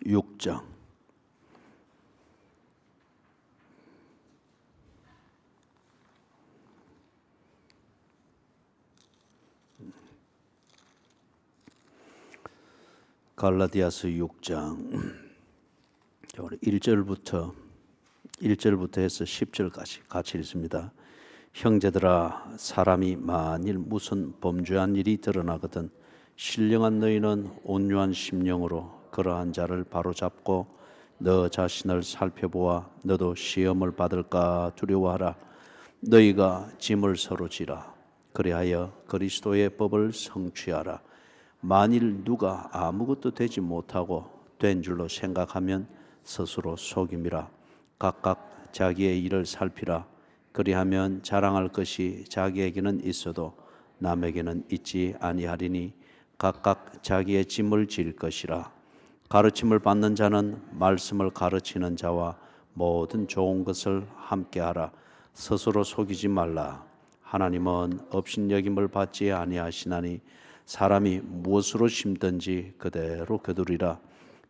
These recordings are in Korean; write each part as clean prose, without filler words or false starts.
6장. 갈라디아서 6장 1절부터 해서 10절까지 같이 읽습니다. 형제들아, 사람이 만일 무슨 범죄한 일이 드러나거든 신령한 너희는 온유한 심령으로 그러한 자를 바로잡고 너 자신을 살펴보아 너도 시험을 받을까 두려워하라. 너희가 짐을 서로 지라. 그리하여 그리스도의 법을 성취하라. 만일 누가 아무것도 되지 못하고 된 줄로 생각하면 스스로 속임이라. 각각 자기의 일을 살피라. 그리하면 자랑할 것이 자기에게는 있어도 남에게는 있지 아니하리니 각각 자기의 짐을 질 것이라. 가르침을 받는 자는 말씀을 가르치는 자와 모든 좋은 것을 함께하라. 스스로 속이지 말라. 하나님은 업신여김을 받지 아니하시나니 사람이 무엇으로 심든지 그대로 거두리라.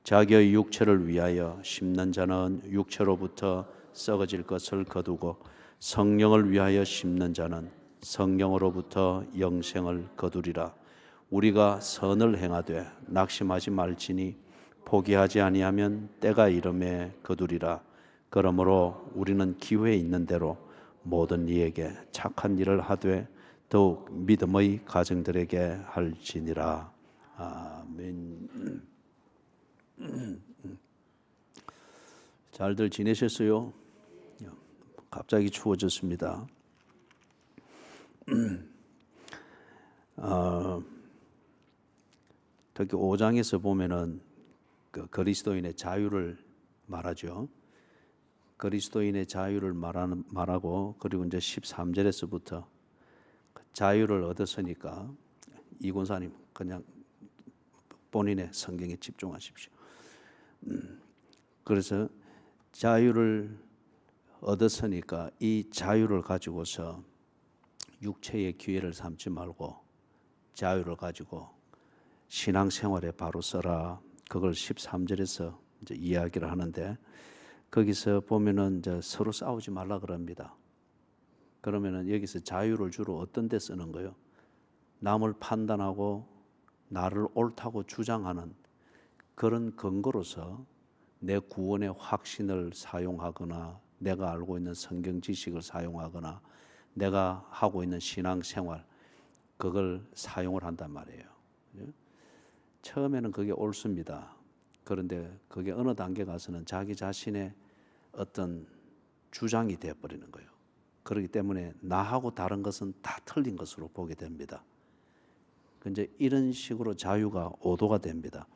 자기의 육체를 위하여 심는 자는 육체로부터 썩어질 것을 거두고 성령을 위하여 심는 자는 성령으로부터 영생을 거두리라. 우리가 선을 행하되 낙심하지 말지니 포기하지 아니하면 때가 이름에 거두리라. 그러므로 우리는 기회 있는 대로 모든 이에게 착한 일을 하되 더욱 믿음의 가정들에게 할지니라. 아멘. 잘들 지내셨어요? 갑자기 추워졌습니다. 특히 5장에서 보면은 그 그리스도인의 자유를 말하죠. 그리스도인의 자유를 말하고 그리고 이제 13절에서부터 자유를 얻었으니까 이곤사님 그냥 본인의 성경에 집중하십시오. 그래서 자유를 얻었으니까 이 자유를 가지고서 육체의 기회를 삼지 말고 자유를 가지고 신앙생활에 바로 써라. 그걸 13절에서 이제 이야기를 하는데 거기서 보면은 이제 서로 싸우지 말라 그럽니다. 그러면은 여기서 자유를 주로 어떤 데 쓰는 거예요? 남을 판단하고 나를 옳다고 주장하는 그런 근거로서 내 구원의 확신을 사용하거나 내가 알고 있는 성경 지식을 사용하거나 내가 하고 있는 신앙생활 그걸 사용을 한단 말이에요. 처음에는 그게 옳습니다. 그런데 그게 어느 단계 가서는 자기 자신의 어떤 주장이 되어버리는 거예요. 그렇기 때문에 나하고 다른 것은 다 틀린 것으로 보게 됩니다. 이제 이런 식으로 자유가 오도가 됩니다.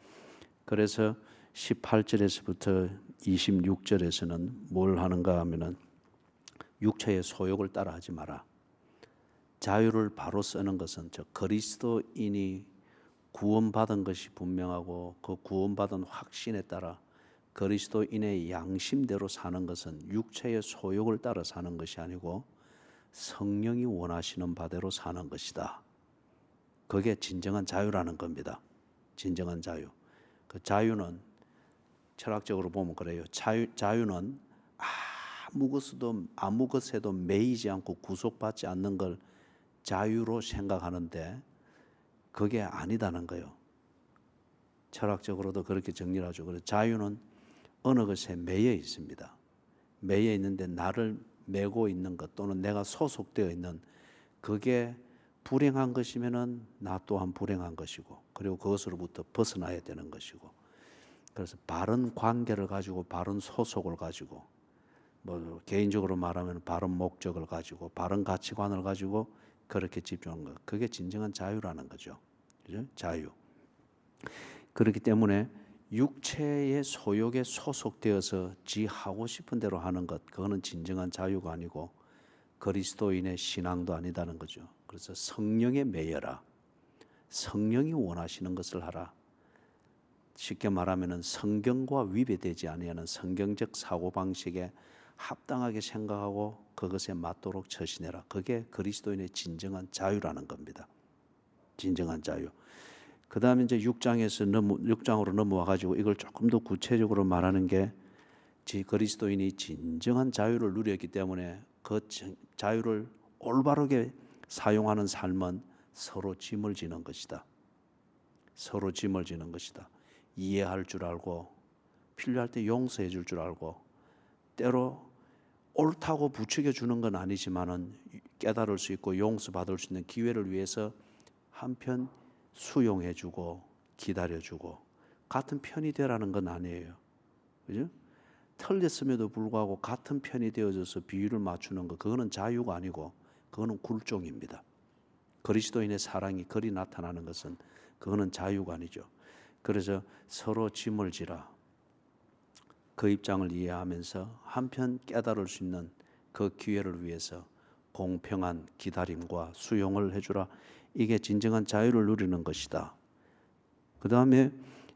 그래서 18절에서부터 26절에서는 뭘 하는가 하면은 육체의 소욕을 따라하지 마라. 자유를 바로 쓰는 것은 저 그리스도인이 구원받은 것이 분명하고 그 구원받은 확신에 따라 그리스도인의 양심대로 사는 것은 육체의 소욕을 따라 사는 것이 아니고 성령이 원하시는 바대로 사는 것이다. 그게 진정한 자유라는 겁니다. 진정한 자유. 그 자유는 철학적으로 보면 그래요. 자유는 아무 것에도 매이지 않고 구속받지 않는 걸 자유로 생각하는데 그게 아니다는 거예요. 철학적으로도 그렇게 정리를 하죠. 그래서 자유는 어느 것에 매여 있습니다. 매여 있는데 나를 매고 있는 것 또는 내가 소속되어 있는 그게 불행한 것이면은 나 또한 불행한 것이고 그리고 그것으로부터 벗어나야 되는 것이고 그래서 바른 관계를 가지고 바른 소속을 가지고 뭐 개인적으로 말하면 바른 목적을 가지고 바른 가치관을 가지고 그렇게 집중한 것 그게 진정한 자유라는 거죠. 그죠? 자유. 그렇기 때문에 육체의 소욕에 소속되어서 지 하고 싶은 대로 하는 것 그거는 진정한 자유가 아니고 그리스도인의 신앙도 아니다는 거죠. 그래서 성령에 매여라. 성령이 원하시는 것을 하라. 쉽게 말하면 성경과 위배되지 아니하는 성경적 사고방식에 합당하게 생각하고 그것에 맞도록 처신해라. 그게 그리스도인의 진정한 자유라는 겁니다. 진정한 자유. 그 다음에 이제 6장으로 넘어와 가지고 이걸 조금 더 구체적으로 말하는 게 그리스도인이 진정한 자유를 누렸기 때문에 그 자유를 올바르게 사용하는 삶은 서로 짐을 지는 것이다. 서로 짐을 지는 것이다. 이해할 줄 알고 필요할 때 용서해 줄 줄 알고 때로 옳다고 부추겨 주는 건 아니지만은 깨달을 수 있고 용서받을 수 있는 기회를 위해서 한편 수용해 주고 기다려 주고 같은 편이 되라는 건 아니에요. 그죠? 틀렸음에도 불구하고 같은 편이 되어져서 비율을 맞추는 거 그거는 자유가 아니고 그거는 굴종입니다. 그리스도인의 사랑이 그리 나타나는 것은 그거는 자유가 아니죠. 그래서 서로 짐을 지라. 그 입장을 이해하면서 한편 깨달을 수 있는 그 기회를 위해서 공평한 기다림과 수용을 해주라. 이게 진정한 자유를 누리는 것이다. 그 다음에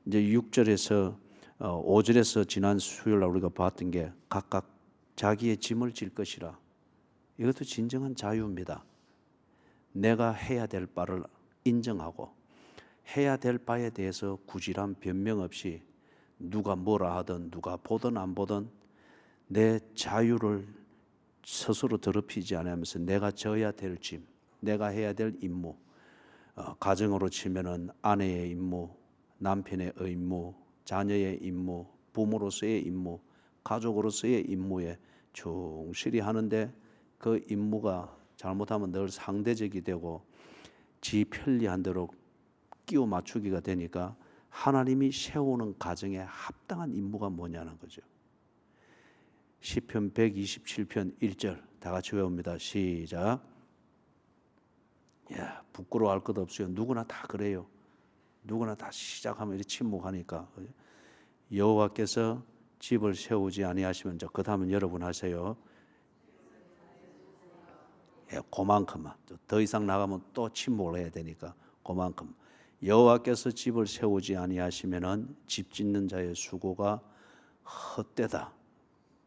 이제 6절에서 5절에서 지난 수요일 날 우리가 봤던 게 각각 자기의 짐을 질 것이라. 이것도 진정한 자유입니다. 내가 해야 될 바를 인정하고 해야 될 바에 대해서 구질한 변명 없이 누가 뭐라 하든 누가 보든 안 보든 내 자유를 스스로 더럽히지 않으면서 내가 져야 될 짐, 내가 해야 될 임무, 가정으로 치면은 아내의 임무, 남편의 의무, 자녀의 임무, 부모로서의 임무, 가족으로서의 임무에 충실히 하는데 그 임무가 잘못하면 늘 상대적이 되고 지 편리한 대로 끼워 맞추기가 되니까 하나님이 세우는 가정에 합당한 임무가 뭐냐는 거죠. 시편 127편 1절 다 같이 외웁니다. 시작. 야, 부끄러워할 것 없어요. 누구나 다 그래요. 누구나 다 시작하면 이렇게 침묵하니까. 여호와께서 집을 세우지 아니하시면 그 다음은 여러분 하세요. 예, 그만큼만. 더 이상 나가면 또 침묵을 해야 되니까 그만큼. 여호와께서 집을 세우지 아니하시면은 집 짓는 자의 수고가 헛되다.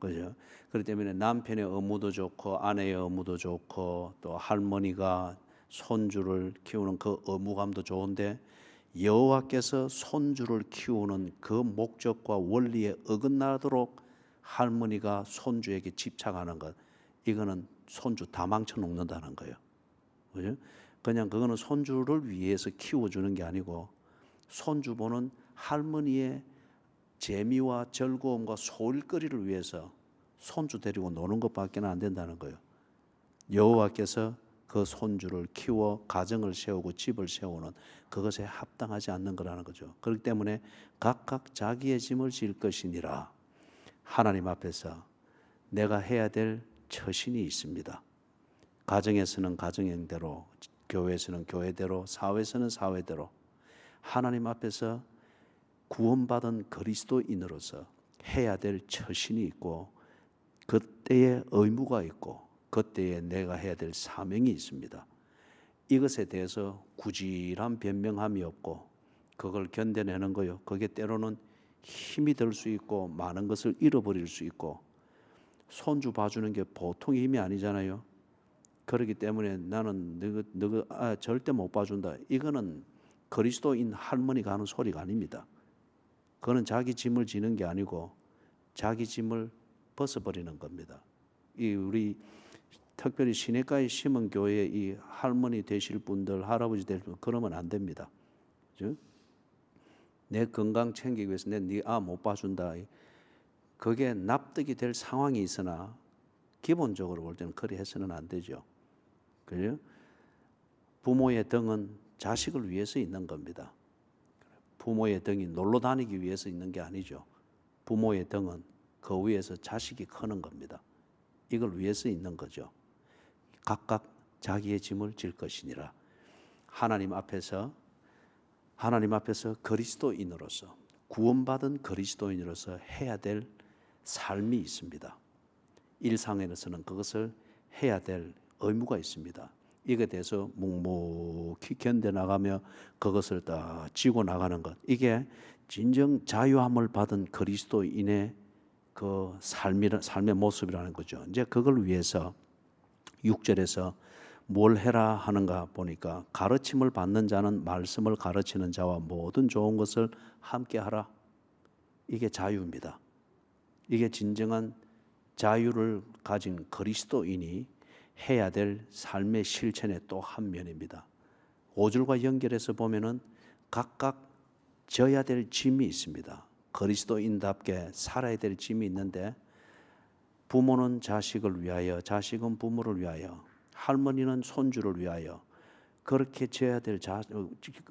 그죠? 그렇기 때문에 남편의 의무도 좋고 아내의 의무도 좋고 또 할머니가 손주를 키우는 그 의무감도 좋은데 여호와께서 손주를 키우는 그 목적과 원리에 어긋나도록 할머니가 손주에게 집착하는 것, 이거는 손주 다 망쳐 놓는다는 거예요. 그죠? 그냥 그거는 손주를 위해서 키워주는 게 아니고 손주 보는 할머니의 재미와 즐거움과 소일거리를 위해서 손주 데리고 노는 것밖에 안 된다는 거예요. 여호와께서 그 손주를 키워 가정을 세우고 집을 세우는 그것에 합당하지 않는 거라는 거죠. 그렇기 때문에 각각 자기의 짐을 질 것이니라. 하나님 앞에서 내가 해야 될 처신이 있습니다. 가정에서는 가정대로, 교회에서는 교회대로, 사회에서는 사회대로 하나님 앞에서 구원받은 그리스도인으로서 해야 될 처신이 있고 그때의 의무가 있고 그때에 내가 해야 될 사명이 있습니다. 이것에 대해서 구질한 변명함이 없고 그걸 견뎌내는 거요. 그게 때로는 힘이 들 수 있고 많은 것을 잃어버릴 수 있고 손주 봐주는 게 보통 힘이 아니잖아요. 그렇기 때문에 나는 너가 절대 못 봐준다. 이거는 그리스도인 할머니가 하는 소리가 아닙니다. 그거는 자기 짐을 지는 게 아니고 자기 짐을 벗어버리는 겁니다. 이 우리 특별히 시내가에 심은 교회에 이 할머니 되실 분들, 할아버지 되실 분들 그러면 안 됩니다. 그죠? 내 건강 챙기기 위해서 네 못 봐준다. 그게 납득이 될 상황이 있으나 기본적으로 볼 때는 그리 해서는 안 되죠. 그죠? 부모의 등은 자식을 위해서 있는 겁니다. 부모의 등이 놀러 다니기 위해서 있는 게 아니죠. 부모의 등은 그 위에서 자식이 크는 겁니다. 이걸 위해서 있는 거죠. 각각 자기의 짐을 질 것이니라. 하나님 앞에서 그리스도인으로서 구원받은 그리스도인으로서 해야 될 삶이 있습니다. 일상에서는 그것을 해야 될 의무가 있습니다. 이게 대해서 묵묵히 견뎌나가며 그것을 다 지고 나가는 것, 이게 진정 자유함을 받은 그리스도인의 그 삶의 모습이라는 거죠. 이제 그걸 위해서 6절에서 뭘 해라 하는가 보니까 가르침을 받는 자는 말씀을 가르치는 자와 모든 좋은 것을 함께 하라. 이게 자유입니다. 이게 진정한 자유를 가진 그리스도인이 해야 될 삶의 실천의 또 한 면입니다. 5절과 연결해서 보면은 각각 져야 될 짐이 있습니다. 그리스도인답게 살아야 될 짐이 있는데, 부모는 자식을 위하여, 자식은 부모를 위하여, 할머니는 손주를 위하여 그렇게 져야 될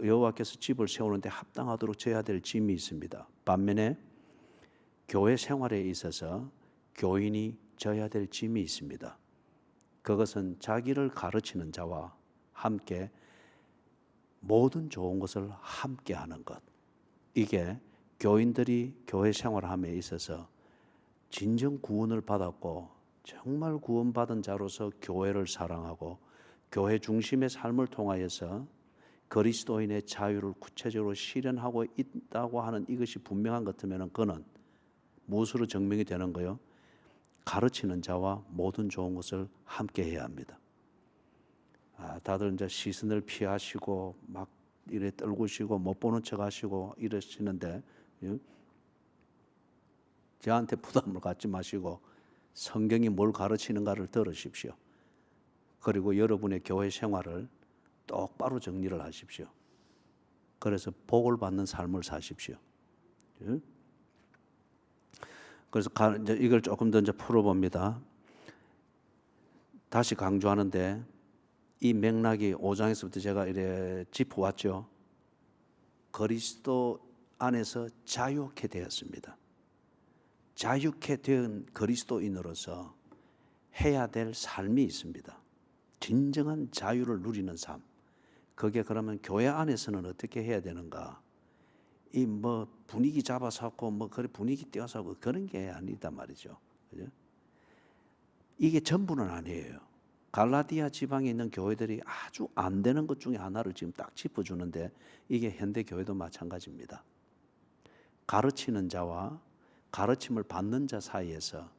여호와께서 집을 세우는데 합당하도록 져야 될 짐이 있습니다. 반면에 교회 생활에 있어서 교인이 져야 될 짐이 있습니다. 그것은 자기를 가르치는 자와 함께 모든 좋은 것을 함께 하는 것. 이게 교인들이 교회 생활함에 있어서 진정 구원을 받았고 정말 구원받은 자로서 교회를 사랑하고 교회 중심의 삶을 통하여서 그리스도인의 자유를 구체적으로 실현하고 있다고 하는 이것이 분명한 것 같으면 그는 무엇으로 증명이 되는 거요? 가르치는 자와 모든 좋은 것을 함께 해야 합니다. 다들 이제 시선을 피하시고 막 이래 떨구시고 못 보는 척 하시고 이러시는데, 저한테 부담을 갖지 마시고 성경이 뭘 가르치는가를 들으십시오. 그리고 여러분의 교회 생활을 똑바로 정리를 하십시오. 그래서 복을 받는 삶을 사십시오. 그래서 이제 이걸 조금 더 이제 풀어봅니다. 다시 강조하는데, 이 맥락이 5장에서부터 제가 이래 짚어왔죠. 그리스도 안에서 자유케 되었습니다. 자유케 된 그리스도인으로서 해야 될 삶이 있습니다. 진정한 자유를 누리는 삶. 그게 그러면 교회 안에서는 어떻게 해야 되는가? 이 뭐 분위기 잡아서 하고 뭐 그래 분위기 띄워서 하고 그런 게 아니다 말이죠. 그죠? 이게 전부는 아니에요. 갈라디아 지방에 있는 교회들이 아주 안 되는 것 중에 하나를 지금 딱 짚어주는데, 이게 현대 교회도 마찬가지입니다. 가르치는 자와 가르침을 받는 자 사이에서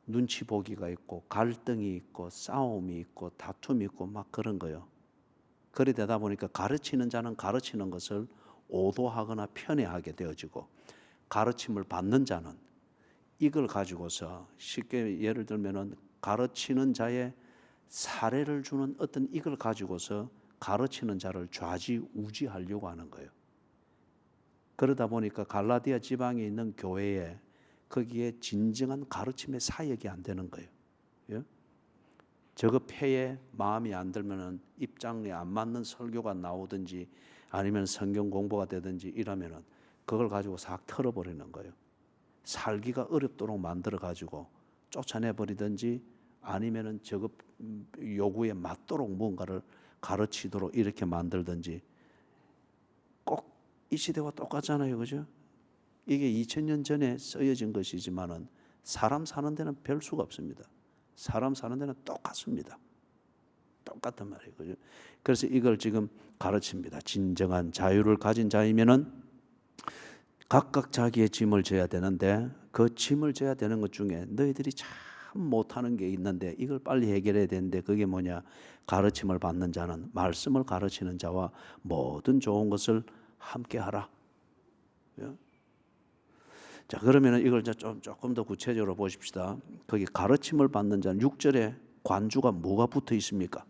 눈치 보기가 있고 갈등이 있고 싸움이 있고 다툼이 있고 막 그런 거요. 그래 되다 보니까 가르치는 자는 가르치는 것을 오도하거나 편애하게 되어지고, 가르침을 받는 자는 이걸 가지고서 쉽게 예를 들면은 가르치는 자의 사례를 주는 어떤 이걸 가지고서 가르치는 자를 좌지우지하려고 하는 거예요. 그러다 보니까 갈라디아 지방에 있는 교회에 거기에 진정한 가르침의 사역이 안 되는 거예요. 예? 저거 폐에 마음이 안 들면은 입장에 안 맞는 설교가 나오든지 아니면 성경 공부가 되든지 이러면은 그걸 가지고 싹 털어버리는 거예요. 살기가 어렵도록 만들어 가지고 쫓아내 버리든지 아니면은 저거 요구에 맞도록 뭔가를 가르치도록 이렇게 만들든지. 꼭 이 시대와 똑같잖아요, 그죠? 이게 2000년 전에 쓰여진 것이지만은 사람 사는 데는 별 수가 없습니다. 사람 사는 데는 똑같습니다. 똑같단 말이에요, 그죠? 그래서 이걸 지금 가르칩니다. 진정한 자유를 가진 자이면은 각각 자기의 짐을 져야 되는데, 그 짐을 져야 되는 것 중에 너희들이 참 못하는 게 있는데 이걸 빨리 해결해야 되는데, 그게 뭐냐? 가르침을 받는 자는 말씀을 가르치는 자와 모든 좋은 것을 함께 하라. 자, 그러면 이걸 조금 더 구체적으로 보십시다. 거기 가르침을 받는 자는 6절에 관주가 뭐가 붙어 있습니까?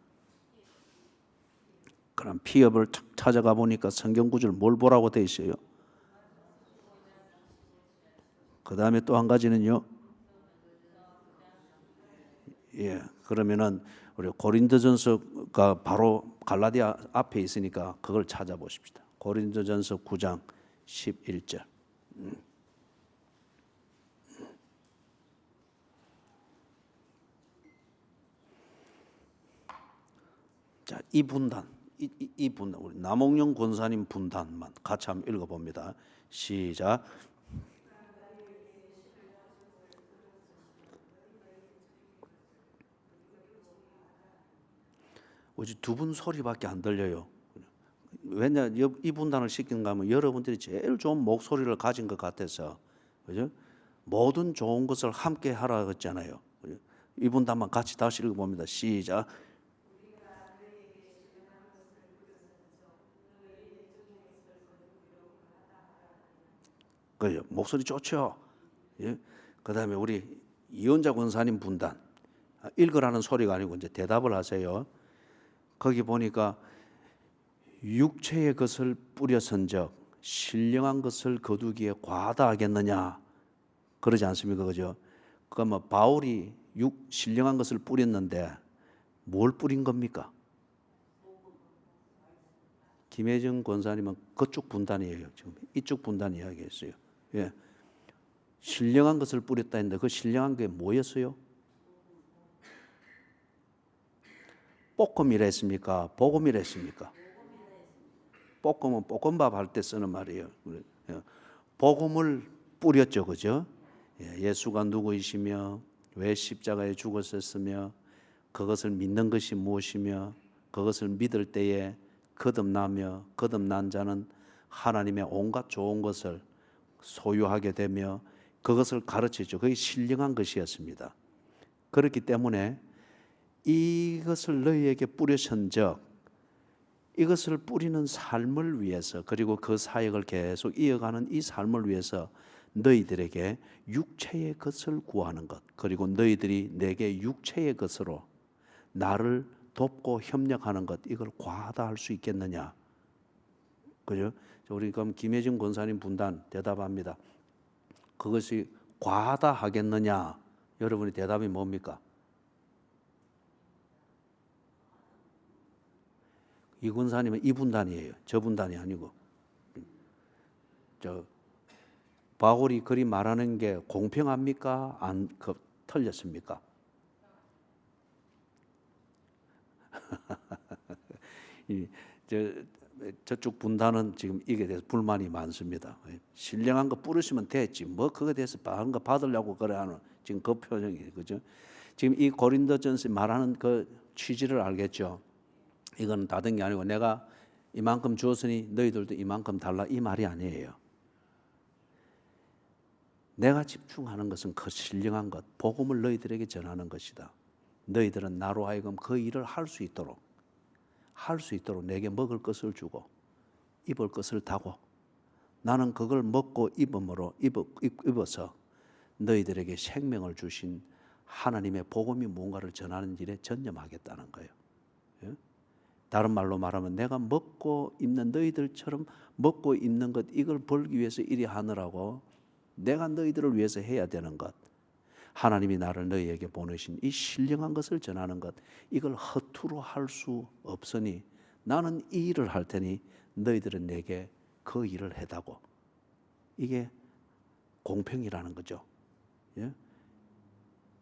그럼 피업을 찾아가 보니까 성경 구절 뭘 보라고 돼 있어요? 그 다음에 또 한 가지는요. 예, 그러면은 우리 고린도전서가 바로 갈라디아 앞에 있으니까 그걸 찾아보십시다. 고린도전서 9장 11절. 자, 이 분단, 이 분단, 우리 남홍영 권사님 분단만 같이 한번 읽어봅니다. 시작. 오직 두 분 소리밖에 안 들려요. 왜냐, 이 분단을 시키는가 하면 여러분들이 제일 좋은 목소리를 가진 것 같아서, 그죠? 모든 좋은 것을 함께 하라 했잖아요. 이 분단만 같이 다시 읽어봅니다. 시작. 그죠? 목소리 좋죠. 예? 그다음에 우리 이원자 권사님 분단 읽으라는 소리가 아니고 이제 대답을 하세요. 거기 보니까 육체의 것을 뿌려선적 신령한 것을 거두기에 과다하겠느냐 그러지 않습니까? 그죠? 그러면 바울이 신령한 것을 뿌렸는데 뭘 뿌린 겁니까? 김혜정 권사님은 그쪽 분단이에요. 지금 이쪽 분단 이야기했어요. 예. 신령한 것을 뿌렸다 했는데 그 신령한 게 뭐였어요? 볶음이라 했습니까? 복음이라 했습니까? 볶음은 볶음밥 할 때 쓰는 말이에요. 복음을 뿌렸죠, 그죠? 예수가 누구이시며 왜 십자가에 죽으셨으며 그것을 믿는 것이 무엇이며 그것을 믿을 때에 거듭나며 거듭난 자는 하나님의 온갖 좋은 것을 소유하게 되며 그것을 가르치죠. 그게 신령한 것이었습니다. 그렇기 때문에 이것을 너희에게 뿌려선적 이것을 뿌리는 삶을 위해서 그리고 그 사역을 계속 이어가는 이 삶을 위해서 너희들에게 육체의 것을 구하는 것 그리고 너희들이 내게 육체의 것으로 나를 돕고 협력하는 것 이걸 과다할 수 있겠느냐? 그죠? 우리 그럼 김혜진 권사님 분단 대답합니다. 그것이 과다하겠느냐? 여러분의 대답이 뭡니까? 이 권사님은 이 분단이에요. 저 분단이 아니고. 바울이 그리 말하는 게 공평합니까? 안 틀렸습니까? 저쪽 분단은 지금 이게 대해서 불만이 많습니다. 신령한 거 뿌리시면 됐지. 뭐 그거에 대해서 다른 거 받으려고 그래 하는 지금 그 표정이에요. 그죠? 지금 이 고린도전서 말하는 그 취지를 알겠죠? 이건 다른 게 아니고 내가 이만큼 주었으니 너희들도 이만큼 달라 이 말이 아니에요. 내가 집중하는 것은 그 신령한 것, 복음을 너희들에게 전하는 것이다. 너희들은 나로 하여금 그 일을 할 수 있도록 내게 먹을 것을 주고 입을 것을 다고 나는 그걸 먹고 입어서 너희들에게 생명을 주신 하나님의 복음이 뭔가를 전하는 일에 전념하겠다는 거예요. 예? 다른 말로 말하면 내가 먹고 입는 너희들처럼 먹고 입는 것 이걸 벌기 위해서 이리 하느라고 내가 너희들을 위해서 해야 되는 것 하나님이 나를 너희에게 보내신 이 신령한 것을 전하는 것 이걸 허투루 할 수 없으니 나는 이 일을 할 테니 너희들은 내게 그 일을 해다고 이게 공평이라는 거죠. 예?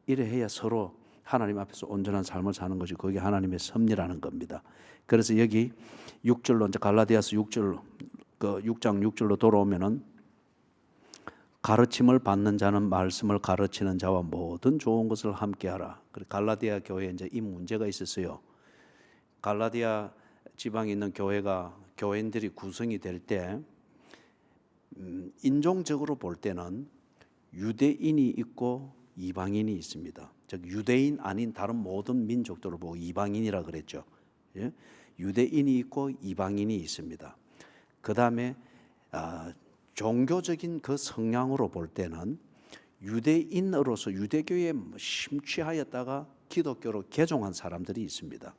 이래 해야 서로 하나님 앞에서 온전한 삶을 사는 것이 그게 하나님의 섭리라는 겁니다. 그래서 여기 6절로 이제 갈라디아서 6장 6절로 돌아오면은 가르침을 받는 자는 말씀을 가르치는 자와 모든 좋은 것을 함께하라. 갈라디아 교회에 이제 이 문제가 있었어요. 갈라디아 지방에 있는 교회인들이 구성이 될 때 인종적으로 볼 때는 유대인이 있고 이방인이 있습니다. 즉 유대인 아닌 다른 모든 민족들을 보고 이방인이라 그랬죠. 예? 유대인이 있고 이방인이 있습니다. 그 다음에 종교적인 그 성향으로 볼 때는 유대인으로서 유대교에 심취하였다가 기독교로 개종한 사람들이 있습니다.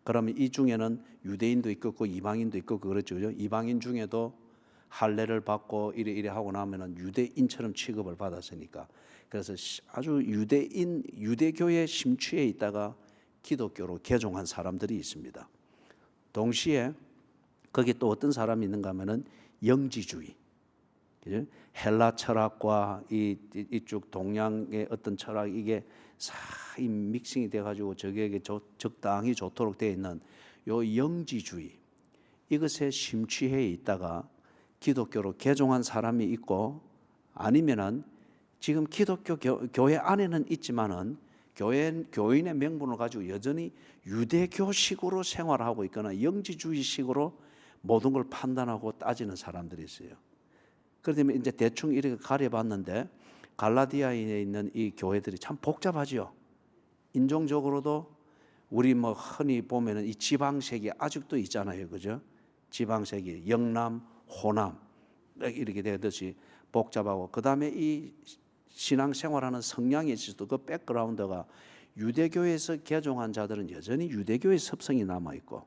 그러면 이 중에는 유대인도 있고 이방인도 있고 그렇죠. 이방인 중에도 할례를 받고 이래 하고 나면은 유대인처럼 취급을 받았으니까. 그래서 아주 유대교에 심취해 있다가 기독교로 개종한 사람들이 있습니다. 동시에 거기 또 어떤 사람이 있는가 하면은 영지주의, 헬라 철학과 이쪽 동양의 어떤 철학 이게 이 믹싱이 돼가지고 저에게 적당히 좋도록 되어 있는 요 영지주의 이것에 심취해 있다가 기독교로 개종한 사람이 있고 아니면은 지금 기독교 교회 안에는 있지만은 교인의 명분을 가지고 여전히 유대교식으로 생활하고 있거나 영지주의식으로 모든 걸 판단하고 따지는 사람들이 있어요. 그러면 이제 대충 이렇게 가려봤는데 갈라디아에 있는 이 교회들이 참 복잡하죠. 인종적으로도 우리 뭐 흔히 보면은 이 지방색이 아직도 있잖아요, 그죠? 지방색이 영남, 호남 이렇게 되듯이 복잡하고, 그 다음에 이 신앙생활하는 성향에 있어도 그 백그라운드가 유대교에서 개종한 자들은 여전히 유대교의 습성이 남아 있고,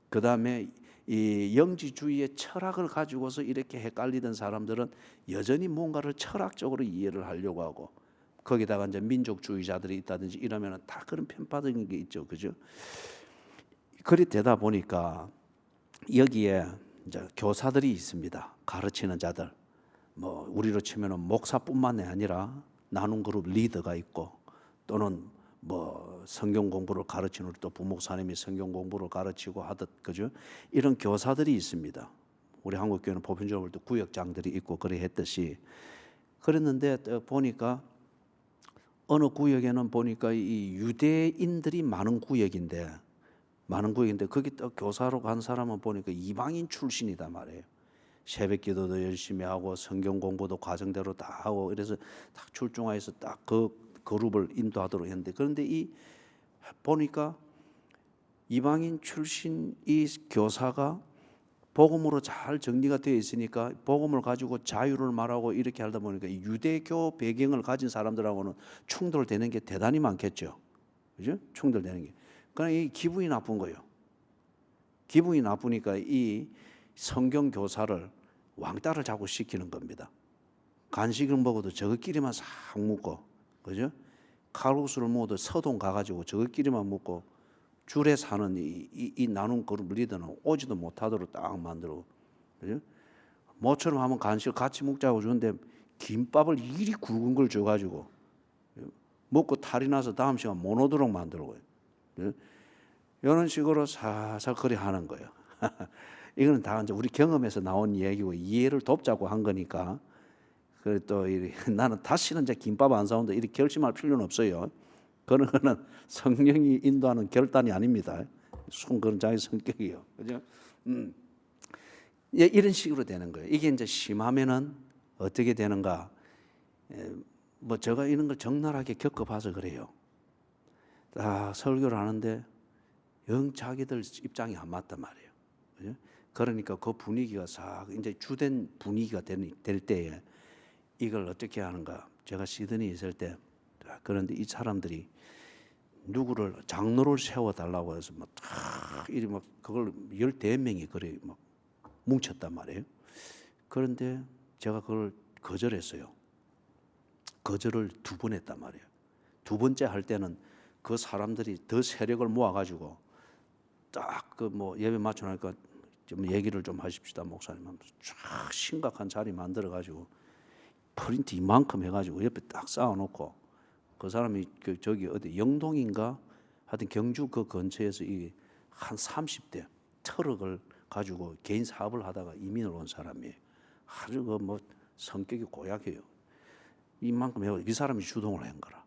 그 다음에 이 영지주의의 철학을 가지고서 이렇게 헷갈리던 사람들은 여전히 뭔가를 철학적으로 이해를 하려고 하고, 거기다가 이제 민족주의자들이 있다든지 이러면은 다 그런 편파적인 게 있죠, 그죠? 그리 되다 보니까 여기에 이제 교사들이 있습니다. 가르치는 자들. 뭐 우리로 치면은 목사뿐만이 아니라 나눔 그룹 리더가 있고, 또는 뭐 성경 공부를 가르치는 또 부목사님이 성경 공부를 가르치고 하듯, 그죠? 이런 교사들이 있습니다. 우리 한국 교회는 보편적으로 또 구역장들이 있고 그래 했듯이, 그랬는데 보니까 어느 구역에는 보니까 이 유대인들이 많은 구역인데 거기 또 교사로 간 사람은 보니까 이방인 출신이다 말이에요. 새벽 기도도 열심히 하고 성경 공부도 과정대로 다 하고, 이래서 딱 출중해서 딱 그 그룹을 인도하도록 했는데, 그런데 이 보니까 이방인 출신 이 교사가 복음으로 잘 정리가 되어 있으니까 복음을 가지고 자유를 말하고 이렇게 하다 보니까 유대교 배경을 가진 사람들하고는 충돌되는 게 대단히 많겠죠, 그죠? 충돌되는 게. 그러니까 이 기분이 나쁜 거예요. 기분이 나쁘니까 이 성경 교사를 왕따를 자꾸 시키는 겁니다. 간식을 먹어도 저것끼리만 싹 먹고, 그죠? 칼국수를 먹어도 서동 가가지고 저것끼리만 먹고, 줄에 사는 이 나눔 그룹 리더는 오지도 못하도록 딱 만들고, 그죠? 모처럼 하면 간식을 같이 먹자고 주는데 김밥을 이리 굵은 걸 줘가지고 먹고 탈이 나서 다음 시간 못 오도록 만들고, 이런 식으로 살살 그리 하는 거예요. 이거는 다 이제 우리 경험에서 나온 얘기고 이해를 돕자고 한 거니까. 그래 또 나는 다시는 이제 김밥 안 사온다 이렇게 결심할 필요는 없어요. 그런 거는 성령이 인도하는 결단이 아닙니다. 그런 자기 성격이요, 그죠? 이런 식으로 되는 거예요. 이게 이제 심하면은 어떻게 되는가? 뭐 제가 이런 걸 적나라하게 겪어봐서 그래요. 설교를 하는데 영 자기들 입장이 안 맞단 말이에요, 그죠? 그러니까 그 분위기가 싹 이제 주된 분위기가 될 때에 이걸 어떻게 하는가? 제가 시드니에 있을 때, 그런데 이 사람들이 누구를 장로를 세워달라고 해서 이리 그걸 14명이 그래 막 뭉쳤단 말이에요. 그런데 제가 그걸 거절했어요. 거절을 2번 했단 말이에요. 2번째 할 때는 그 사람들이 더 세력을 모아가지고 딱 그 뭐 예배 맞춰 놓으니까 좀 얘기를 좀 하십시다 목사님 하면서 쫙 심각한 자리 만들어가지고 프린트 이만큼 해가지고 옆에 딱 쌓아놓고, 그 사람이 저기 어디 영동인가 하여튼 경주 그 근처에서 이 한 30대 트럭을 가지고 개인 사업을 하다가 이민을 온 사람이에요. 아주 그 뭐 성격이 고약해요. 이만큼 해고 이 사람이 주동을 한 거라.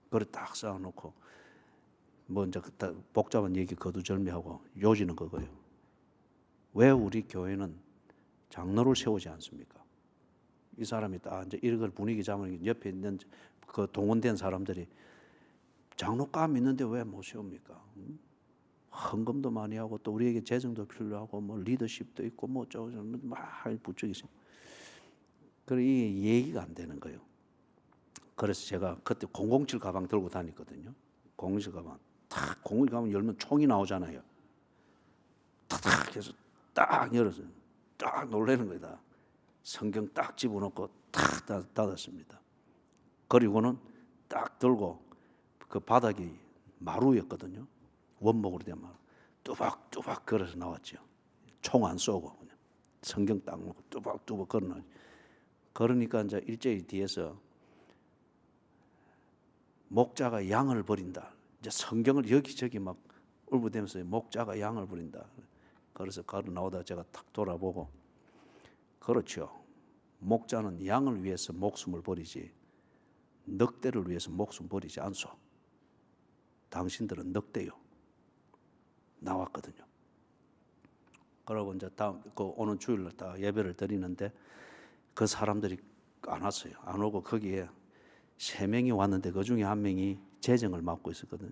그걸 딱 쌓아놓고 뭐 이제 복잡한 얘기 거두절미하고 요지는 그거예요. 왜 우리 교회는 장로를 세우지 않습니까? 이 사람이 딱 이제 이걸 분위기 잡으니까 옆에 있는 그 동원된 사람들이 장로가 믿는데 왜 못 세웁니까? 헌금도 많이 하고 또 우리에게 재정도 필요하고 뭐 리더십도 있고 뭐 막 부쩍이 있어요. 그래 이 얘기가 안 되는 거예요. 그래서 제가 그때 007 가방 들고 다녔거든요. 007 가방 탁 007 가방 열면 총이 나오잖아요. 탁탁 해서 딱 열어서 딱 놀라는 거다. 성경 딱 집어넣고 탁 닫았습니다. 그리고는 딱 들고 그 바닥이 마루였거든요. 원목으로 된 마루. 뚜벅뚜벅 걸어서 나왔죠. 총 안 쏘고 그냥 성경 딱 놓고 뚜벅뚜벅 걸어나왔죠. 그러니까 이제 일제히 뒤에서 목자가 양을 버린다. 이제 성경을 여기저기 막 울부대면서 목자가 양을 버린다. 그래서 걸어 나오다 제가 탁 돌아보고, 그렇죠. 목자는 양을 위해서 목숨을 버리지 늑대를 위해서 목숨 버리지 않소. 당신들은 늑대요. 나왔거든요. 그러고 이제 다음 그 오는 주일날 다 예배를 드리는데 그 사람들이 안 왔어요. 안 오고 거기에 3명이 왔는데 그 중에 1명이 재정을 맡고 있었거든.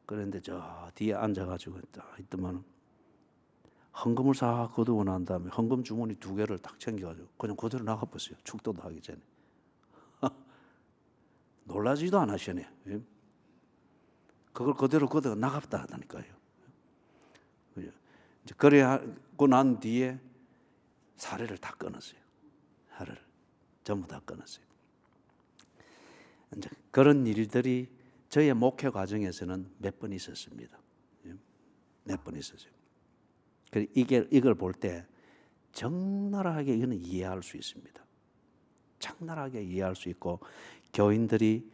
그런데 저 뒤에 앉아가지고 있더만 헌금을 싹 거두고 난 다음에 헌금 주머니 2개를 딱 챙겨가지고 그냥 그대로 나가버렸어요. 축도도 하기 전에. 놀라지도 않으시네. 그걸 그대로 걷어가 나갔다 하다니까요. 이제 그래 하고 난 뒤에 사례를 다 끊었어요. 사례를 전부 다 끊었어요. 이제 그런 일들이 저의 목회 과정에서는 몇 번 있었습니다. 몇 번 있었어요. 이걸 볼 때 적나라하게 이거는 이해할 수 있습니다. 적나라하게 이해할 수 있고, 교인들이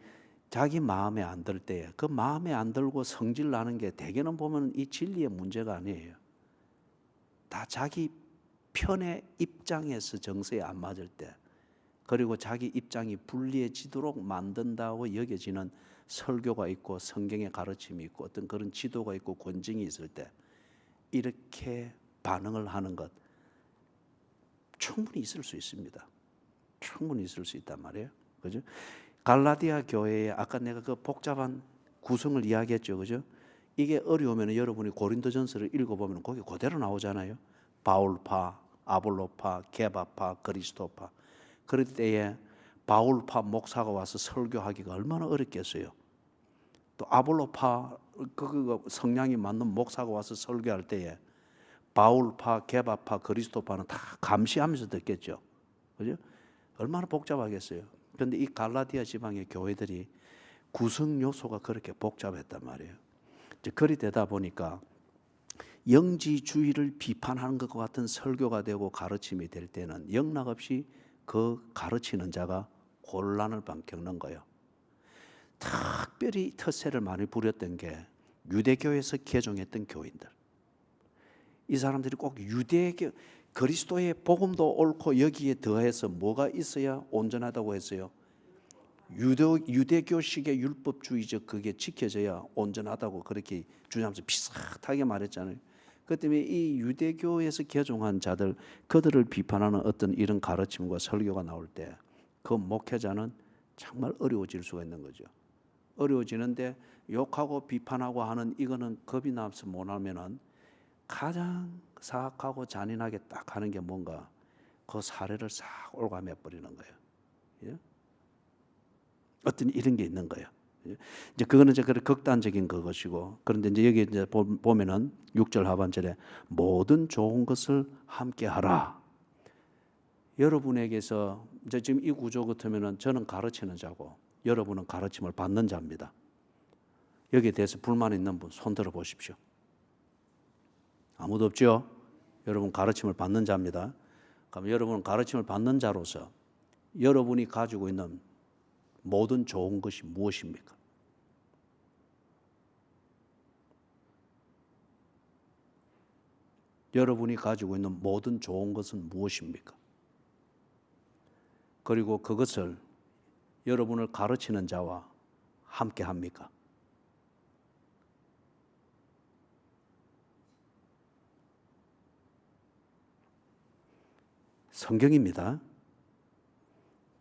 자기 마음에 안 들 때 그 마음에 안 들고 성질 나는 게 대개는 보면 이 진리의 문제가 아니에요. 다 자기 편의 입장에서 정서에 안 맞을 때, 그리고 자기 입장이 불리해지도록 만든다고 여겨지는 설교가 있고 성경의 가르침이 있고 어떤 그런 지도가 있고 권징이 있을 때 이렇게 반응을 하는 것 충분히 있을 수 있습니다. 충분히 있을 수 있단 말이에요. 그죠? 갈라디아 교회에 아까 내가 그 복잡한 구성을 이야기했죠. 그죠? 이게 어려우면 여러분이 고린도전서를 읽어보면 거기 그대로 나오잖아요. 바울파, 아볼로파, 게바파, 그리스도파. 그럴 때에 바울파 목사가 와서 설교하기가 얼마나 어렵겠어요. 또 아볼로파 그 성향이 맞는 목사가 와서 설교할 때에 바울파, 게바파, 그리스도파는 다 감시하면서 듣겠죠. 그죠? 얼마나 복잡하겠어요. 그런데 이 갈라디아 지방의 교회들이 구성 요소가 그렇게 복잡했단 말이에요. 이제 그리 되다 보니까 영지주의를 비판하는 것과 같은 설교가 되고 가르침이 될 때는 영락없이 그 가르치는 자가 곤란을 겪는 거예요. 특별히 텃세를 많이 부렸던 게 유대교에서 개종했던 교인들. 이 사람들이 꼭 유대교, 그리스도의 복음도 옳고 여기에 더해서 뭐가 있어야 온전하다고 했어요? 유대교식의 율법주의적 그게 지켜져야 온전하다고 그렇게 주장하면서 비슷하게 말했잖아요. 그 때문에 이 유대교에서 개종한 자들, 그들을 비판하는 어떤 이런 가르침과 설교가 나올 때 그 목회자는 정말 어려워질 수가 있는 거죠. 어려워지는데 욕하고 비판하고 하는 이거는 겁이 나서 못하면은 가장 사악하고 잔인하게 딱 하는 게 뭔가 그 사례를 싹 올가매 버리는 거예요. 예? 어떤 이런 게 있는 거예요. 이제 그거는 이제 그런 극단적인 그것이고, 그런데 이제 여기 이제 보면은 6절 하반절에 모든 좋은 것을 함께 하라. 여러분에게서 이제 지금 이 구조 같으면은 저는 가르치는 자고 여러분은 가르침을 받는 자입니다. 여기에 대해서 불만 있는 분 손 들어 보십시오. 아무도 없죠? 여러분 가르침을 받는 자입니다. 그럼 여러분은 가르침을 받는 자로서 여러분이 가지고 있는 모든 좋은 것이 무엇입니까? 여러분이 가지고 있는 모든 좋은 것은 무엇입니까? 그리고 그것을 여러분을 가르치는 자와 함께 합니까? 성경입니다.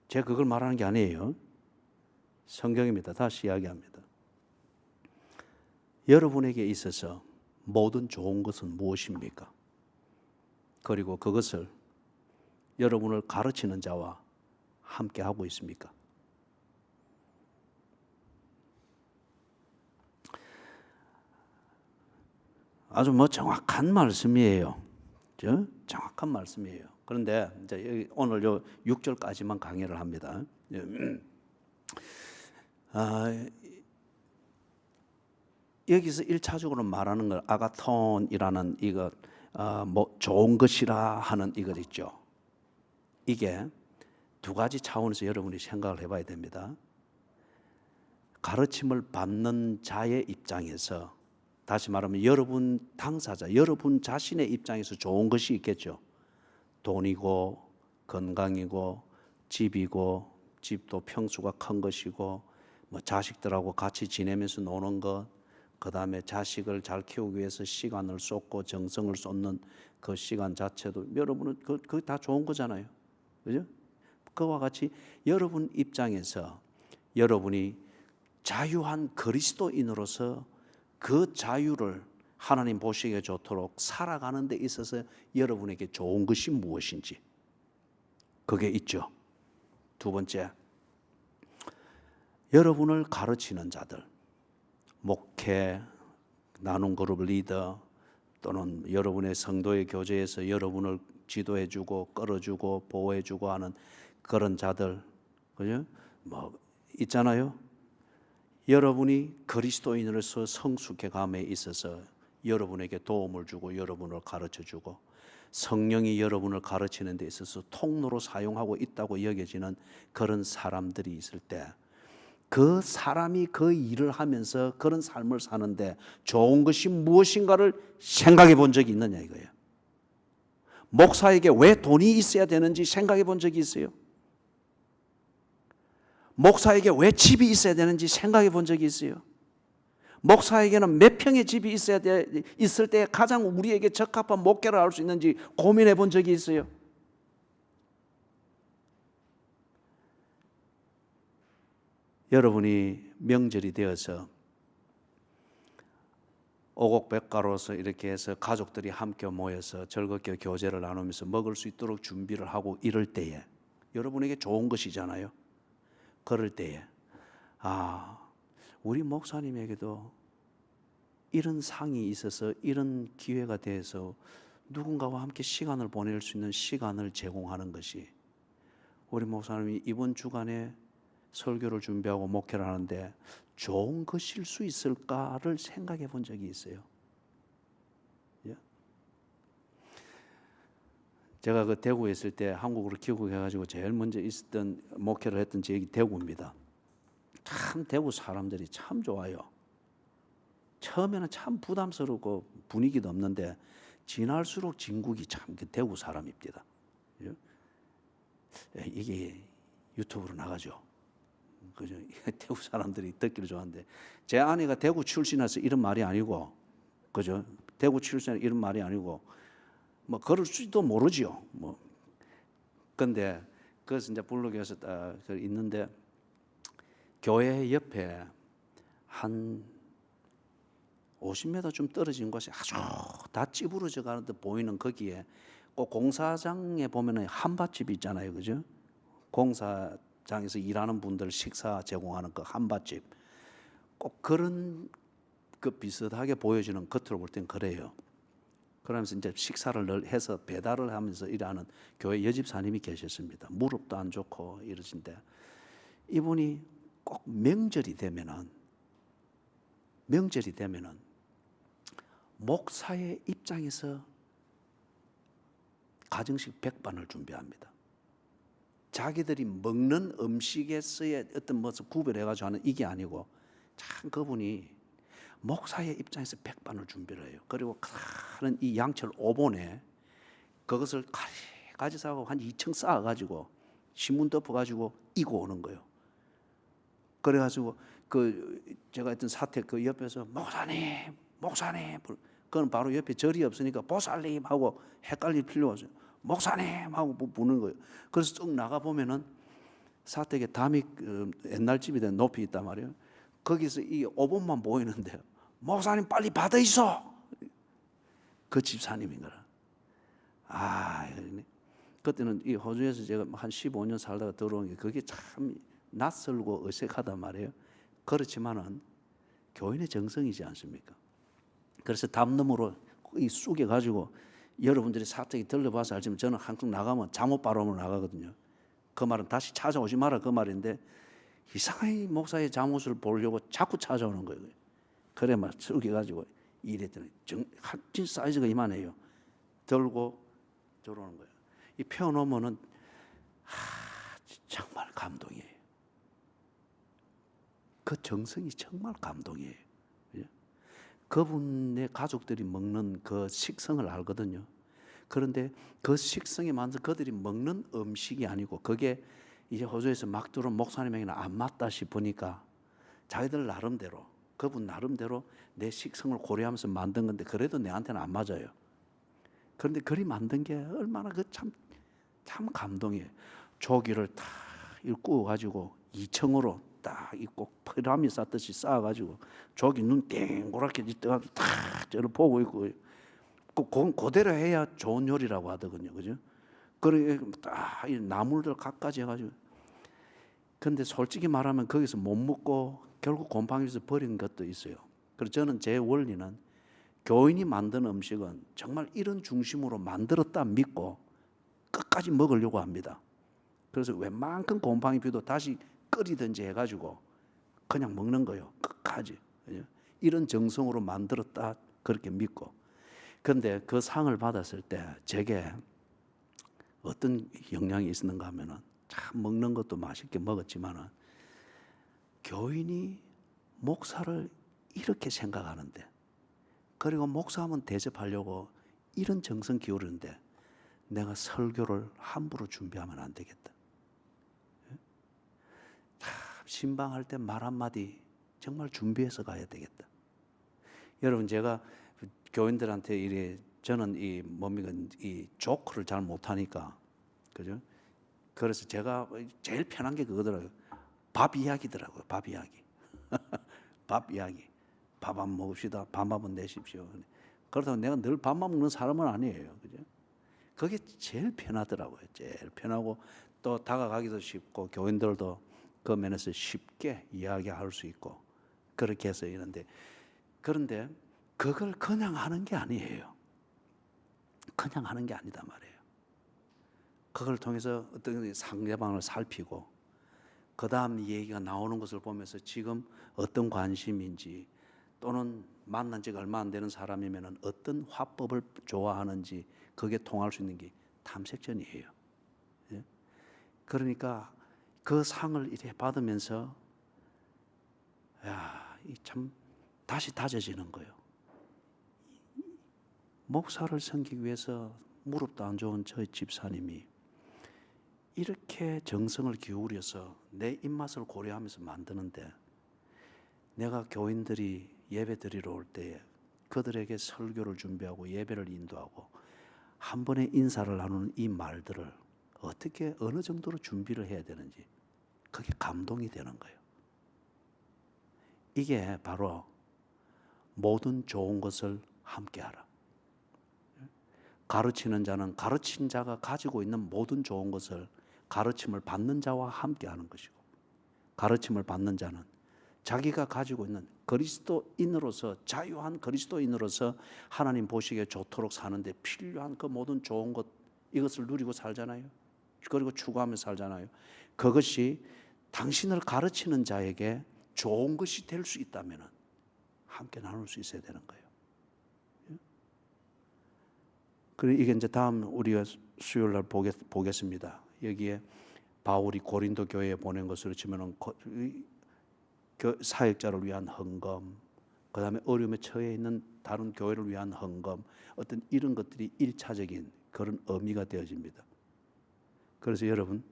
제가 그걸 말하는 게 아니에요. 성경입니다. 다시 이야기합니다. 여러분에게 있어서 모든 좋은 것은 무엇입니까? 그리고 그것을 여러분을 가르치는 자와 함께 하고 있습니까? 아주 정확한 말씀이에요. 정확한 말씀이에요. 그런데 이제 오늘 요 6절까지만 강의를 합니다. 여기서 1차적으로 말하는 걸 아가톤이라는 이것, 좋은 것이라 하는 이것 있죠. 이게 두 가지 차원에서 여러분이 생각을 해봐야 됩니다. 가르침을 받는 자의 입장에서, 다시 말하면 여러분 당사자, 여러분 자신의 입장에서 좋은 것이 있겠죠. 돈이고 건강이고 집이고, 집도 평수가 큰 것이고, 자식들하고 같이 지내면서 노는 것, 그 다음에 자식을 잘 키우기 위해서 시간을 쏟고 정성을 쏟는 그 시간 자체도 여러분은 그게 다 좋은 거잖아요. 그죠? 그와 같이 여러분 입장에서 여러분이 자유한 그리스도인으로서 그 자유를 하나님 보시기에 좋도록 살아가는 데 있어서 여러분에게 좋은 것이 무엇인지 그게 있죠. 두 번째, 여러분을 가르치는 자들, 목회, 나눔 그룹 리더 또는 여러분의 성도의 교제에서 여러분을 지도해주고 끌어주고 보호해주고 하는 그런 자들, 그죠? 뭐 있잖아요. 여러분이 그리스도인으로서 성숙해감에 있어서 여러분에게 도움을 주고 여러분을 가르쳐주고 성령이 여러분을 가르치는 데 있어서 통로로 사용하고 있다고 여겨지는 그런 사람들이 있을 때 그 사람이 그 일을 하면서 그런 삶을 사는데 좋은 것이 무엇인가를 생각해 본 적이 있느냐 이거예요. 목사에게 왜 돈이 있어야 되는지 생각해 본 적이 있어요? 목사에게 왜 집이 있어야 되는지 생각해 본 적이 있어요? 목사에게는 몇 평의 집이 있을 때 가장 우리에게 적합한 목회를 할 수 있는지 고민해 본 적이 있어요? 여러분이 명절이 되어서 오곡백과로서 이렇게 해서 가족들이 함께 모여서 즐겁게 교제를 나누면서 먹을 수 있도록 준비를 하고 이럴 때에 여러분에게 좋은 것이잖아요. 그럴 때에 우리 목사님에게도 이런 상이 있어서 이런 기회가 돼서 누군가와 함께 시간을 보낼 수 있는 시간을 제공하는 것이 우리 목사님이 이번 주간에 설교를 준비하고 목회를 하는데 좋은 것일 수 있을까를 생각해 본 적이 있어요. 제가 그 대구에 있을 때 한국으로 귀국해가지고 제일 먼저 있었던 목회를 했던 지역이 대구입니다. 참 대구 사람들이 참 좋아요. 처음에는 참 부담스럽고 분위기도 없는데 지날수록 진국이 참 대구 사람입니다. 이게 유튜브로 나가죠. 그죠? 대구 사람들이 듣기를 좋아하는데 제 아내가 대구 출신이라서 이런 말이 아니고, 그죠? 대구 출신이라 이런 말이 아니고 뭐 그럴 수도 모르지요. 뭐 근데 그래서 이제 블로그에서 딱 있는데 교회 옆에 한 50m 좀 떨어진 곳에 아주 다 찌부러져 가는 듯 보이는 거기에 꼭 공사장에 보면은 한밭집이 있잖아요, 그죠? 공사장에서 일하는 분들 식사 제공하는 그 한밭집, 꼭 그런 그 비슷하게 보여지는 겉으로 볼 땐 그래요. 그러면서 이제 식사를 해서 배달을 하면서 일하는 교회 여집사님이 계셨습니다. 무릎도 안 좋고 이러신데 이분이 꼭 명절이 되면은 목사의 입장에서 가정식 백반을 준비합니다. 자기들이 먹는 음식에서의 어떤 것을 구별해가지고 하는 이게 아니고 참 그분이 목사의 입장에서 백반을 준비를 해요. 그리고 큰 이 양철 오본에 그것을 가지 싸고 한 2층 쌓아가지고 신문 덮어가지고 이고 오는 거예요. 그래가지고 그 제가 했던 사택 그 옆에서 목사님 그건 바로 옆에 절이 없으니까 보살님 하고 헷갈릴 필요가 없어요. 목사님 하고 부는 거예요. 그래서 쭉 나가 보면은 사택에 담이 옛날 집이 된 높이 있단 말이에요. 거기서 이 오본만 보이는데 목사님 빨리 받아 있어. 그 집사님인 거라. 그때는 이 호주에서 제가 한 15년 살다가 들어온 게 그게 참 낯설고 어색하단 말이에요. 그렇지만은 교인의 정성이지 않습니까? 그래서 담너머로 이 쑥에 가지고 여러분들이 사택에 들러봐서 알지만 저는 항상 나가면 잠옷 바람으로 나가거든요. 그 말은 다시 찾아오지 마라 그 말인데 이상하게 목사의 잠옷을 보려고 자꾸 찾아오는 거예요. 그래 막 쑥에 가지고 이랬더니 진짜 사이즈가 이만해요. 들고 들어오는 거예요. 이 펴놓으면은 정말 감동이에요. 그 정성이 정말 감동이에요. 그분의 가족들이 먹는 그 식성을 알거든요. 그런데 그 식성에 맞는 그들이 먹는 음식이 아니고 그게 이제 호주에서 막 들어온 목사님에게는 안 맞다 싶으니까 자기들 나름대로 그분 나름대로 내 식성을 고려하면서 만든 건데 그래도 내한테는 안 맞아요. 그런데 그리 만든 게 얼마나 그 참 감동이에요. 조기를 다 구워가지고 2층으로 딱 입고 피라미드 쌓듯이 쌓아가지고 조기 눈 땡그랗게 떠가지고 딱 저를 보고 있고, 그건 그대로 해야 좋은 요리라고 하더군요, 그죠? 그래 이 나물들 갖가지 해가지고. 근데 솔직히 말하면 거기서 못 먹고 결국 곰팡이에서 버린 것도 있어요. 그래서 저는 제 원리는 교인이 만든 음식은 정말 이런 중심으로 만들었다 믿고 끝까지 먹으려고 합니다. 그래서 웬만큼 곰팡이 비도 다시 끓이든지 해가지고 그냥 먹는 거예요. 끝까지. 이런 정성으로 만들었다 그렇게 믿고. 그런데 그 상을 받았을 때 제게 어떤 영향이 있었는가 하면은, 참 먹는 것도 맛있게 먹었지만은 교인이 목사를 이렇게 생각하는데, 그리고 목사하면 대접하려고 이런 정성 기울이는데 내가 설교를 함부로 준비하면 안 되겠다. 참 신방할 때 말 한마디 정말 준비해서 가야 되겠다. 여러분, 제가 교인들한테 이래, 저는 이 조크를 잘 못하니까, 그죠? 그래서 제가 제일 편한 게 그거더라고요. 밥 이야기더라고요. 밥 이야기. 밥 이야기. 밥 한 먹읍시다. 밥 한번 내십시오. 그렇다고 내가 늘 밥만 먹는 사람은 아니에요, 그죠? 그게 제일 편하더라고요. 제일 편하고 또 다가가기도 쉽고 교인들도 그 면에서 쉽게 이야기할 수 있고 그렇게 해서 이런데, 그런데 그걸 그냥 하는 게 아니에요. 그냥 하는 게 아니다 말이에요. 그걸 통해서 어떤 상대방을 살피고 그 다음 얘기가 나오는 것을 보면서 지금 어떤 관심인지, 또는 만난 지가 얼마 안 되는 사람이면 어떤 화법을 좋아하는지, 그게 통할 수 있는 게 탐색전이에요. 예? 그러니까 그 상을 이렇게 받으면서 참 다시 다져지는 거예요. 목사를 섬기기 위해서 무릎도 안 좋은 저희 집사님이 이렇게 정성을 기울여서 내 입맛을 고려하면서 만드는데, 내가 교인들이 예배 드리러 올 때에 그들에게 설교를 준비하고 예배를 인도하고 한 번에 인사를 나누는 이 말들을 어떻게 어느 정도로 준비를 해야 되는지, 그게 감동이 되는 거예요. 이게 바로 모든 좋은 것을 함께하라. 가르치는 자는 가르친 자가 가지고 있는 모든 좋은 것을 가르침을 받는 자와 함께하는 것이고, 가르침을 받는 자는 자기가 가지고 있는 그리스도인으로서, 자유한 그리스도인으로서 하나님 보시기에 좋도록 사는데 필요한 그 모든 좋은 것, 이것을 누리고 살잖아요. 그리고 추구하며 살잖아요. 그것이 당신을 가르치는 자에게 좋은 것이 될 수 있다면 함께 나눌 수 있어야 되는 거예요. 그리고 이게 이제 다음 우리가 수요일 날 보겠습니다. 여기에 바울이 고린도 교회에 보낸 것으로 치면은 사역자를 위한 헌금, 그 다음에 어려움에 처해 있는 다른 교회를 위한 헌금, 어떤 이런 것들이 일차적인 그런 의미가 되어집니다. 그래서 여러분,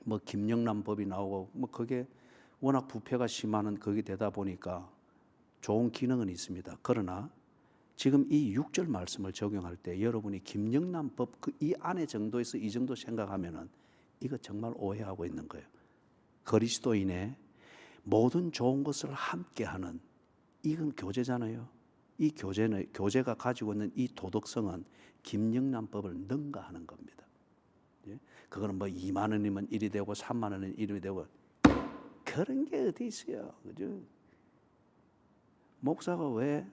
뭐 김영란 법이 나오고 뭐 그게 워낙 부패가 심한 그게 되다 보니까 좋은 기능은 있습니다. 그러나 지금 이 6절 말씀을 적용할 때 여러분이 김영란 법 이 안에 정도에서 이 정도 생각하면은 이거 정말 오해하고 있는 거예요. 그리스도인의 모든 좋은 것을 함께하는, 이건 교제잖아요. 이 교제가 가지고 있는 이 도덕성은 김영란법을 능가하는 겁니다. 그거는 뭐 2만 원이면 1이 되고 3만 원이면 1이 되고 그런 게 어디 있어요, 그죠? 목사가 왜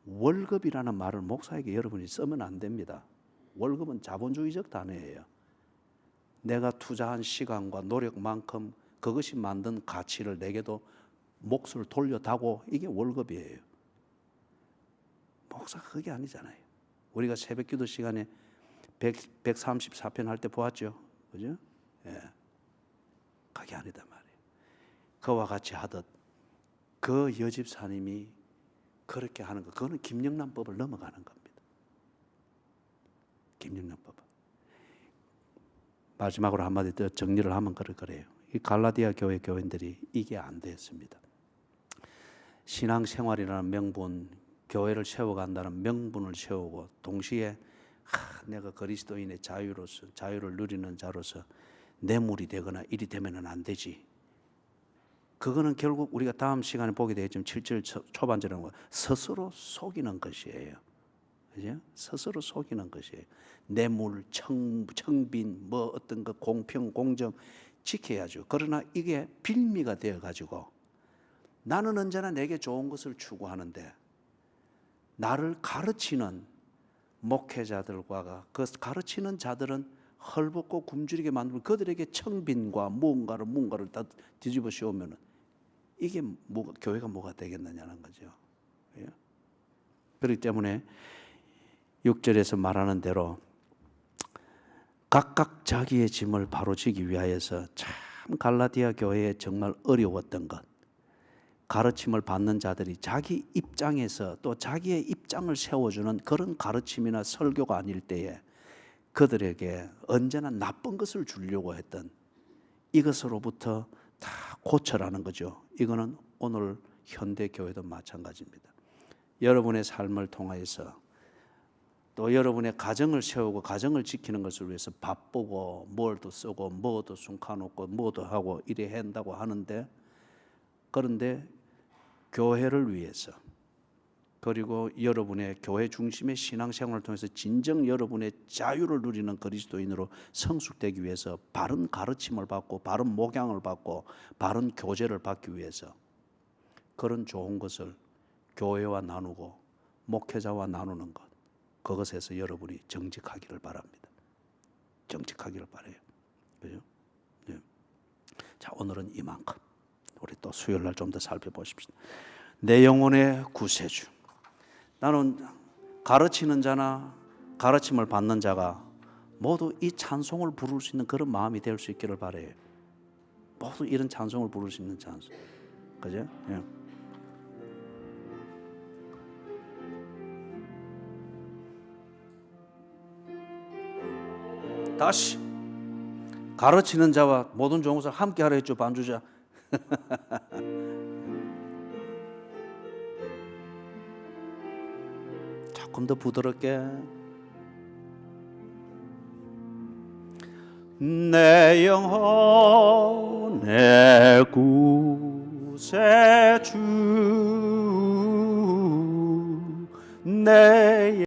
월급이라는 말을 목사에게 여러분이 쓰면 안 됩니다. 월급은 자본주의적 단어예요. 내가 투자한 시간과 노력만큼 그것이 만든 가치를 내게도 몫을 돌려다고, 이게 월급이에요. 목사가 그게 아니잖아요. 우리가 새벽기도 시간에 134편 할 때 보았죠, 그죠? 예, 그게 아니다 말이에요. 그와 같이 하듯 그 여집사님이 그렇게 하는 거, 그거는 김영란법을 넘어가는 겁니다. 김영란법. 마지막으로 한마디 더 정리를 하면 그래요. 이 갈라디아 교회 교인들이 이게 안 됐습니다. 신앙생활이라는 명분, 교회를 세워간다는 명분을 세우고 동시에 내가 그리스도인의 자유를 누리는 자로서 뇌물이 되거나 일이 되면은 안 되지. 그거는 결국 우리가 다음 시간에 보게 되겠지만 7절 초반절은 스스로 속이는 것이에요. 그죠? 스스로 속이는 것이에요. 뇌물, 청빈, 뭐 어떤 그 공평, 공정 지켜야죠. 그러나 이게 빌미가 되어 가지고 나는 언제나 내게 좋은 것을 추구하는데 나를 가르치는 목회자들과 그 가르치는 자들은 헐벗고 굶주리게 만들고 그들에게 청빈과 무언가를 다 뒤집어 씌우면 이게 교회가 뭐가 되겠느냐는 거죠. 그렇기 때문에 6절에서 말하는 대로 각각 자기의 짐을 바로지기 위하여서 참 갈라디아 교회에 정말 어려웠던 것, 가르침을 받는 자들이 자기 입장에서 또 자기의 입장을 세워주는 그런 가르침이나 설교가 아닐 때에 그들에게 언제나 나쁜 것을 주려고 했던 이것으로부터 다 고쳐라는 거죠. 이거는 오늘 현대교회도 마찬가지입니다. 여러분의 삶을 통하여서 또 여러분의 가정을 세우고 가정을 지키는 것을 위해서 바쁘고 뭘도 쓰고 뭐도 숨겨놓고 뭐도 하고 이래 한다고 하는데, 그런데 교회를 위해서 그리고 여러분의 교회 중심의 신앙생활을 통해서 진정 여러분의 자유를 누리는 그리스도인으로 성숙되기 위해서 바른 가르침을 받고 바른 목양을 받고 바른 교제를 받기 위해서 그런 좋은 것을 교회와 나누고 목회자와 나누는 것, 그것에서 여러분이 정직하기를 바랍니다. 정직하기를 바라요. 그죠? 네. 자, 오늘은 이만큼. 우리 또 수요일 날 좀 더 살펴보십시다. 내 영혼의 구세주. 나는 가르치는 자나 가르침을 받는 자가 모두 이 찬송을 부를 수 있는 그런 마음이 될 수 있기를 바라요. 모두 이런 찬송을 부를 수 있는 찬송. 그죠? 예. 다시 가르치는 자와 모든 좋은 것을 함께 하라 했죠. 반주자. 조금 더 부드럽게. 내 영혼의 구세주 내